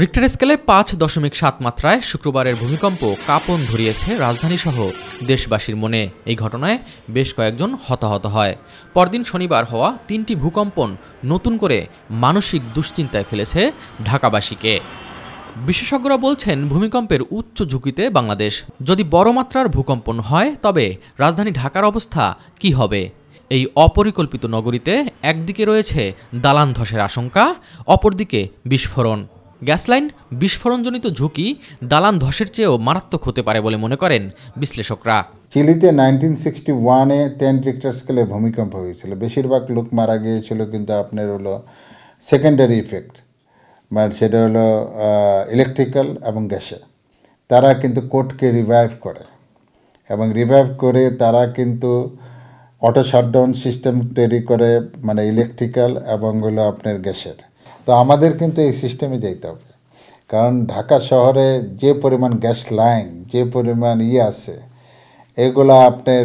Richter স্কেলে ৫.৭ মাত্রায় শুক্রবারের ভূমিকম্প কাঁপন ধরিয়েছে রাজধানীসহ দেশবাসীর মনে। এই ঘটনায় বেশ কয়েকজন হতাহত হয়। পরদিন শনিবার হওয়া ৩টি ভূকম্পন নতুন করে মানসিক দুশ্চিন্তায় ফেলেছে ঢাকাবাসীকে। বিশেষজ্ঞরা বলছেন, ভূমিকম্পের উচ্চ ঝুঁকিতে বাংলাদেশ। যদি বড় মাত্রার ভূকম্পন হয় তবে রাজধানী ঢাকার অবস্থা কি হবে? এই অপরিকল্পিত নগরীতে একদিকে রয়েছে দালান ধসের আশঙ্কা, অপরদিকে বিস্ফোরণ। গ্যাস লাইন বিস্ফোরণজনিত ঝুঁকি দালান ধসের চেয়েও মারাত্মক হতে পারে বলে মনে করেন বিশ্লেষকরা। চিলিতে 1961-এ 10 রিক্টার স্কেলে ভূমিকম্প হয়েছিল। বেশিরভাগ লোক মারা গিয়েছিল, কিন্তু আপনার হলো সেকেন্ডারি ইফেক্ট, মানে সেটা হলো ইলেকট্রিক্যাল এবং গ্যাসে। তারা কিন্তু কোর্টকে রিভাইভ করে এবং রিভাইভ করে তারা কিন্তু অটো শাটডাউন সিস্টেম তৈরি করে, মানে ইলেকট্রিক্যাল এবং হলো আপনার গ্যাসের। তো আমাদের কিন্তু এই সিস্টেমে যেতে হবে, কারণ ঢাকা শহরে যে পরিমাণ গ্যাস লাইন, যে পরিমাণ আছে, এগুলো আপনার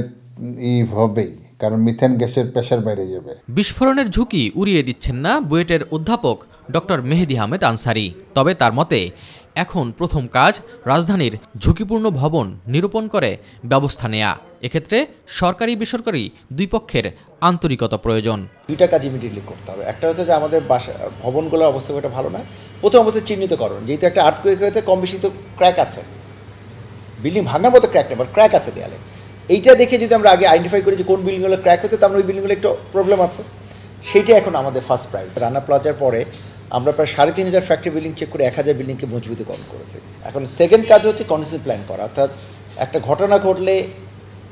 হবেই, কারণ মিথেন গ্যাসের প্রেশার বেড়ে যাবে। বিস্ফোরণের ঝুঁকি উড়িয়ে দিচ্ছেন না বুয়েটের অধ্যাপক ডক্টর মেহেদী আহমেদ আনসারি। তবে তার মতে এখন প্রথম কাজ রাজধানীর ঝুঁকিপূর্ণ ভবন নিরূপণ করে ব্যবস্থা নেয়া। এক্ষেত্রে সরকারি বেসরকারি দুই পক্ষের আন্তরিকতা প্রয়োজন। দুইটা কাজ ইমিডিয়েটলি করতে হবে। একটা হচ্ছে যে আমাদের ভবনগুলোর অবস্থা খুব ভালো নয়। প্রথম অবস্থা চিহ্নিতকরণ, যেহেতু একটা আর্থকুয়েক হয়েছে, কম বেশি তো ক্র্যাক আছে, বিল্ডিং ভাঙার মতো ক্র্যাক নেই, বাট ক্র্যাক আছে দেয়ালে। এইটা দেখে যদি আমরা আগে আইডেন্টিফাই করি যে কোন বিল্ডিংগুলো ক্র্যাক হতে, তার মানে ওই বিল্ডিংগুলো একটু প্রবলেম আছে, সেইটা এখন আমাদের ফার্স্ট প্রায়োরিটি। রানা প্লাজার পরে আমরা প্রায় ৩,৫০০ ফ্যাক্টরি বিল্ডিং চেক করে ১,০০০ বিল্ডিংকে মজবুতীকরণ করেছি। এখন সেকেন্ড কাজ হচ্ছে কন্টিনজেন্সি প্ল্যান করা, অর্থাৎ একটা ঘটনা ঘটলে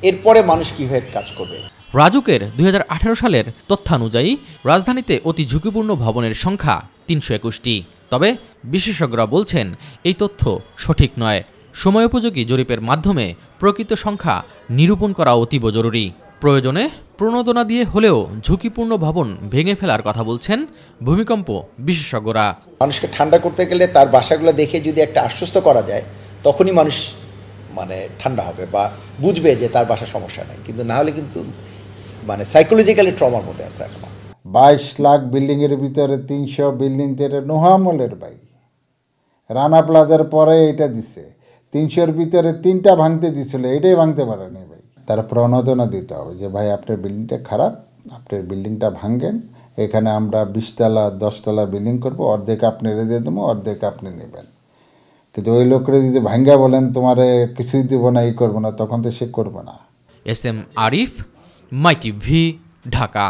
এরপরে মানুষ কীভাবে কাজ করবে। রাজুকের ২০১৮ সালের তথ্যানুযায়ী রাজধানীতে অতি ঝুঁকিপূর্ণ ভবনের সংখ্যা ৩২১টি। তবে বিশেষজ্ঞরা বলছেন এই তথ্য সঠিক নয়। সময়োপযোগী জরিপের মাধ্যমে প্রকৃত সংখ্যা নিরূপণ করা অতীব জরুরি। প্রয়োজনে প্রণোদনা দিয়ে হলেও ঝুঁকিপূর্ণ ভবন ভেঙে ফেলার কথা বলছেন ভূমিকম্প বিশেষজ্ঞরা। মানুষকে ঠান্ডা করতে গেলে তার বাসাগুলো দেখে যদি একটা আশ্বস্ত করা যায়, তখনই মানুষ মানে ঠান্ডা হবে বা বুঝবে যে তার বাসার সমস্যা নেই। কিন্তু না হলে কিন্তু মানে সাইকোলজিক্যালি ট্রমার মধ্যে আছে। এখন ২২ লাখ বিল্ডিংয়ের ভিতরে ৩০০ বিল্ডিং যেটা নোহামলের ভাই, রানা প্লাজার পরে এটা দিছে। ৩০০-র ভিতরে ৩টা ভাঙতে দিছিল, এটাই ভাঙতে পারেনি ভাই। তারা প্রণোদনা দিতে হবে যে ভাই আপনার বিল্ডিংটা খারাপ, আপনার বিল্ডিংটা ভাঙেন, এখানে আমরা 20 তলা 10 তলা বিল্ডিং করবো, অর্ধেক আপনি রেঁধে দেবো, অর্ধেক আপনি নেবেন। কিন্তু ওই লোকরা যদি ভাঙ্গা বলেন তোমারে কিছুই দিব না, এই করবো না, তখন তো সে করবে না। এস এম আরিফ, মাই টিভি, ঢাকা।